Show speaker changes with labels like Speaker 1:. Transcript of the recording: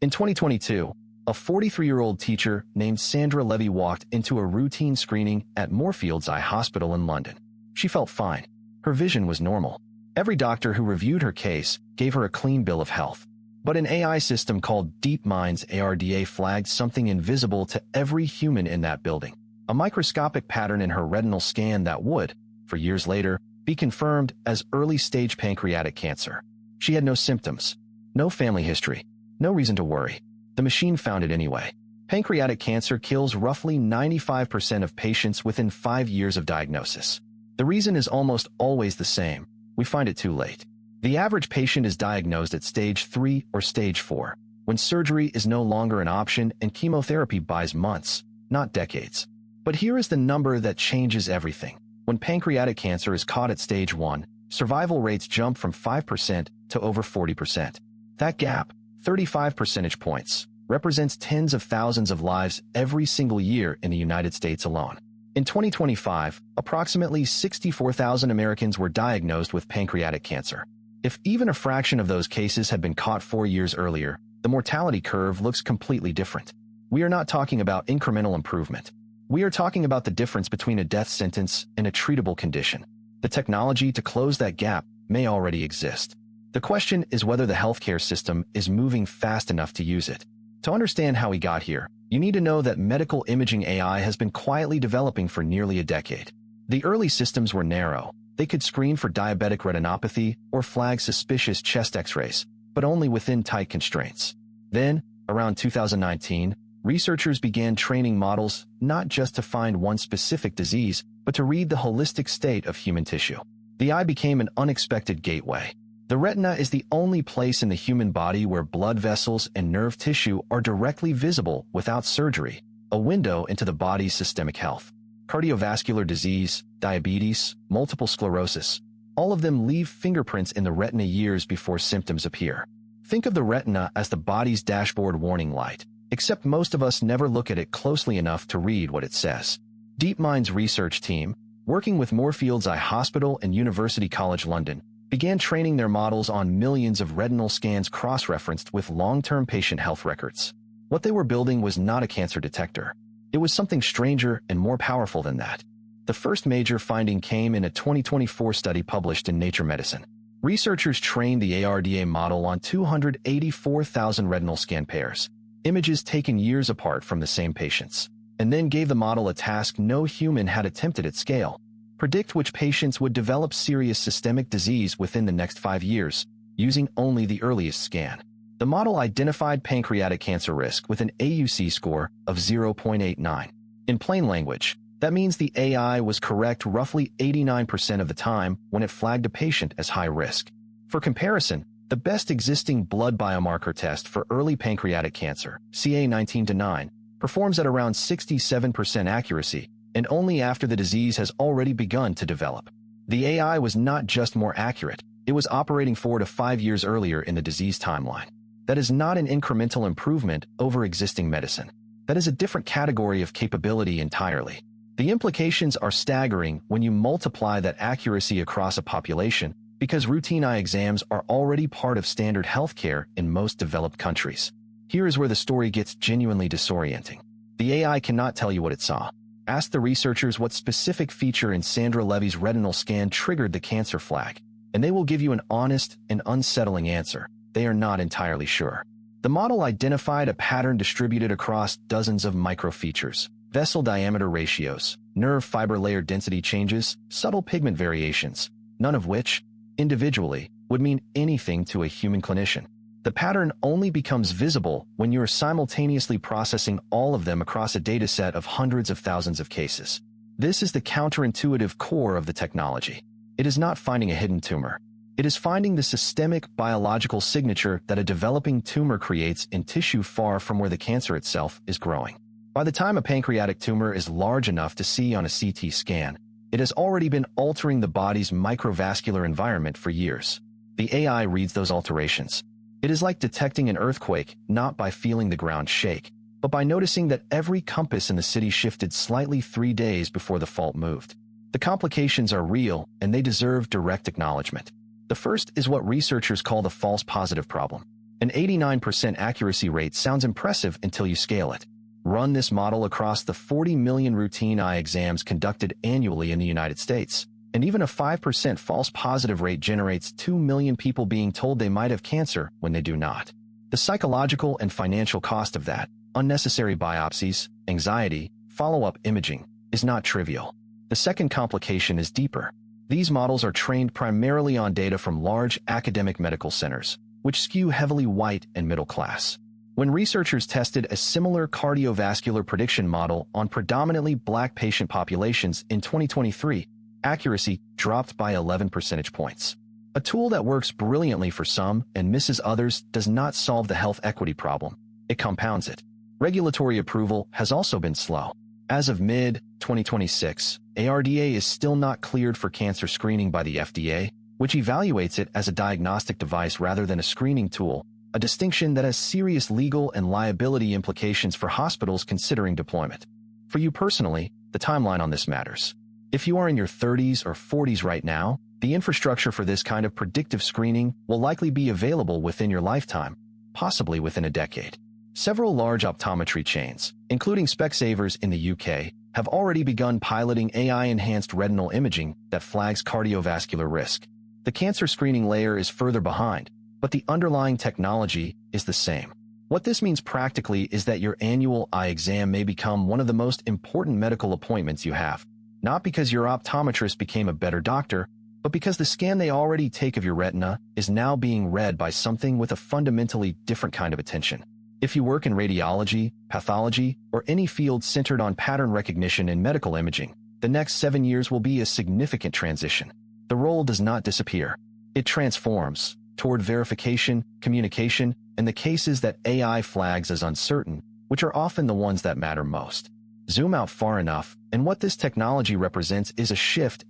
Speaker 1: In 2022, a 43-year-old teacher named Sandra Levy walked into a routine screening at Moorfields Eye Hospital in London. She felt fine. Her vision was normal. Every doctor who reviewed her case gave her a clean bill of health. But an AI system called DeepMind ARDA flagged something invisible to every human in that building. A microscopic pattern in her retinal scan that would, for years later, be confirmed as early-stage pancreatic cancer. She had no symptoms, no family history, no reason to worry. The machine found it anyway. Pancreatic cancer kills roughly 95% of patients within 5 years of diagnosis. The reason is almost always the same. We find it too late. The average patient is diagnosed at stage 3 or stage 4, when surgery is no longer an option and chemotherapy buys months, not decades. But here is the number that changes everything. When pancreatic cancer is caught at stage 1, survival rates jump from 5% to over 40%. That gap, 35 percentage points, represents tens of thousands of lives every single year in the United States alone. In 2025, approximately 64,000 Americans were diagnosed with pancreatic cancer. If even a fraction of those cases had been caught 4 years earlier, the mortality curve looks completely different. We are not talking about incremental improvement. We are talking about the difference between a death sentence and a treatable condition. The technology to close that gap may already exist. The question is whether the healthcare system is moving fast enough to use it. To understand how we got here, you need to know that medical imaging AI has been quietly developing for nearly a decade. The early systems were narrow. They could screen for diabetic retinopathy or flag suspicious chest X-rays, but only within tight constraints. Then, around 2019, researchers began training models not just to find one specific disease, but to read the holistic state of human tissue. The eye became an unexpected gateway. The retina is the only place in the human body where blood vessels and nerve tissue are directly visible without surgery, a window into the body's systemic health. Cardiovascular disease, diabetes, multiple sclerosis, all of them leave fingerprints in the retina years before symptoms appear. Think of the retina as the body's dashboard warning light, except most of us never look at it closely enough to read what it says. DeepMind's research team, working with Moorfields Eye Hospital and University College London, began training their models on millions of retinal scans cross-referenced with long-term patient health records. What they were building was not a cancer detector. It was something stranger and more powerful than that. The first major finding came in a 2024 study published in Nature Medicine. Researchers trained the ARDA model on 284,000 retinal scan pairs, images taken years apart from the same patients, and then gave the model a task no human had attempted at scale: predict which patients would develop serious systemic disease within the next 5 years, using only the earliest scan. The model identified pancreatic cancer risk with an AUC score of 0.89. In plain language, that means the AI was correct roughly 89% of the time when it flagged a patient as high risk. For comparison, the best existing blood biomarker test for early pancreatic cancer, CA19-9, performs at around 67% accuracy, and only after the disease has already begun to develop. The AI was not just more accurate, it was operating 4 to 5 years earlier in the disease timeline. That is not an incremental improvement over existing medicine. That is a different category of capability entirely. The implications are staggering when you multiply that accuracy across a population, because routine eye exams are already part of standard healthcare in most developed countries. Here is where the story gets genuinely disorienting. The AI cannot tell you what it saw. Ask the researchers what specific feature in Sandra Levy's retinal scan triggered the cancer flag, and they will give you an honest and unsettling answer. They are not entirely sure. The model identified a pattern distributed across dozens of microfeatures: vessel diameter ratios, nerve fiber layer density changes, subtle pigment variations, none of which, individually, would mean anything to a human clinician. The pattern only becomes visible when you are simultaneously processing all of them across a dataset of hundreds of thousands of cases. This is the counterintuitive core of the technology. It is not finding a hidden tumor. It is finding the systemic biological signature that a developing tumor creates in tissue far from where the cancer itself is growing. By the time a pancreatic tumor is large enough to see on a CT scan, it has already been altering the body's microvascular environment for years. The AI reads those alterations. It is like detecting an earthquake not by feeling the ground shake, but by noticing that every compass in the city shifted slightly 3 days before the fault moved. The complications are real, and they deserve direct acknowledgement. The first is what researchers call the false positive problem. An 89% accuracy rate sounds impressive until you scale it. Run this model across the 40 million routine eye exams conducted annually in the United States, and even a 5% false positive rate generates 2 million people being told they might have cancer when they do not. The psychological and financial cost of that, unnecessary biopsies, anxiety, follow-up imaging, is not trivial. The second complication is deeper. These models are trained primarily on data from large academic medical centers, which skew heavily white and middle class. When researchers tested a similar cardiovascular prediction model on predominantly Black patient populations in 2023, accuracy dropped by 11 percentage points. A tool that works brilliantly for some and misses others does not solve the health equity problem. It compounds it. Regulatory approval has also been slow. As of mid-2026, ARDA is still not cleared for cancer screening by the FDA, which evaluates it as a diagnostic device rather than a screening tool, a distinction that has serious legal and liability implications for hospitals considering deployment. For you personally, the timeline on this matters. If you are in your 30s or 40s right now, the infrastructure for this kind of predictive screening will likely be available within your lifetime, possibly within a decade. Several large optometry chains, including Specsavers in the UK, have already begun piloting AI-enhanced retinal imaging that flags cardiovascular risk. The cancer screening layer is further behind, but the underlying technology is the same. What this means practically is that your annual eye exam may become one of the most important medical appointments you have, not because your optometrist became a better doctor, but because the scan they already take of your retina is now being read by something with a fundamentally different kind of attention. If you work in radiology, pathology, or any field centered on pattern recognition in medical imaging, the next 7 years will be a significant transition. The role does not disappear. It transforms toward verification, communication, and the cases that AI flags as uncertain, which are often the ones that matter most. Zoom out far enough, and what this technology represents is a shift in